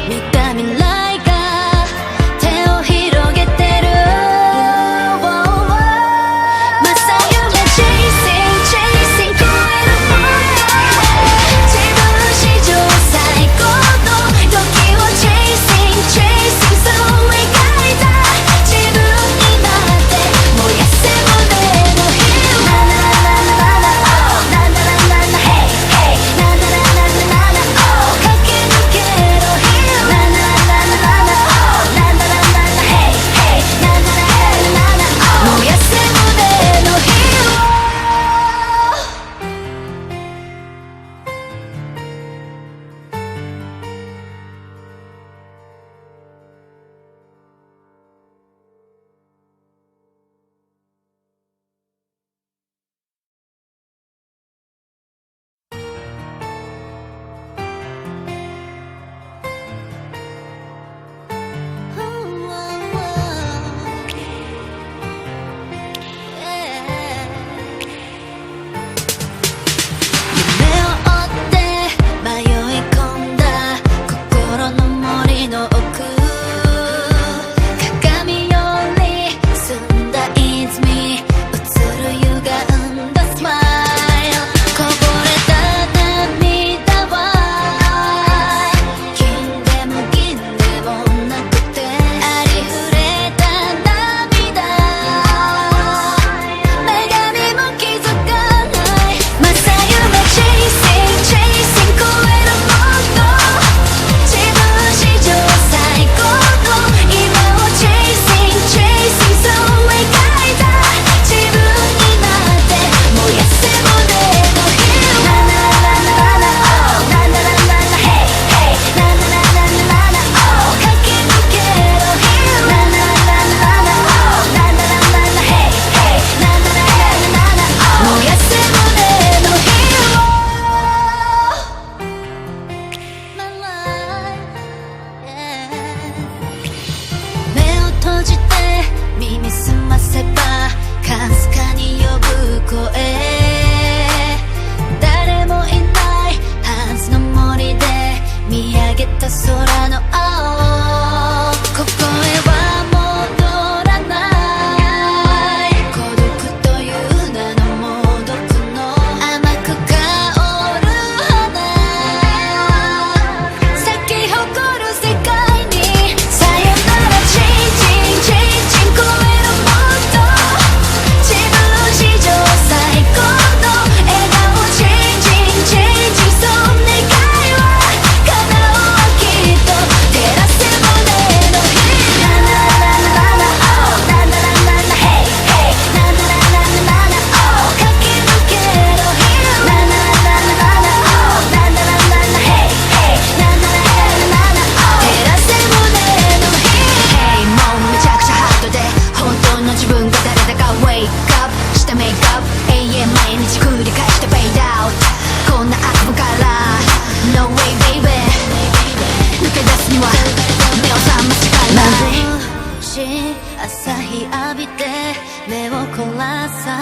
見た未来が手を広げてる。まさ夢 Chasing Chasing 超えるもの、自分史上最高の時を Chasing Chasing そう描いた自分になって燃やせ胸の火を。なななななな Oh ななななな Hey Hey なななななな Oh 駆け抜けろ火を。なななななな Oh ななななな Hey Hey ななななな Oh 燃やせ胸の火を。夢を追って迷い込んだ心の森の奥、鏡より澄んだ泉、映る歪んだスマイル、こぼれた涙は金でも銀でもなくてありふれた涙、女神も気づかないまさ夢 Chasing Chasing 超えるもの、自分史上最高の今を Chasing Chasing そう描いた自分になって燃やせ胸の火を。ななななな Oh ななななな Hey Hey ななななな Oh 駆け抜けろ火を。ななななな Oh ななななな Hey Hey ななななな Oh 燃やせ胸の火を。My life, yeah. 目を閉じて耳すませばかすかに呼ぶ声、誰もいないはずの森で見上げた空の青、ここへは戻らない、孤独という名の猛毒の甘く香る花、咲き誇る世界にさよなら Chasing Chasing 超えるもの、自分史上最高の笑顔 Chasing Chasing そん願いは叶うわきっと照らせ胸の火。ななななな Oh なななな Hey Hey ななななな Oh 駆け抜けろ火を。ななななな Oh なななな Hey Hey なななな Oh 照らせ胸の火。Hey もうめちゃくちゃハードで本当の自分が誰だか Wake up したメイクアップ、永遠毎日繰り返して Fade out、 こんな悪夢から No way baby、 抜け出すには目を覚ましから眩しい朝日浴びて目を凝らさ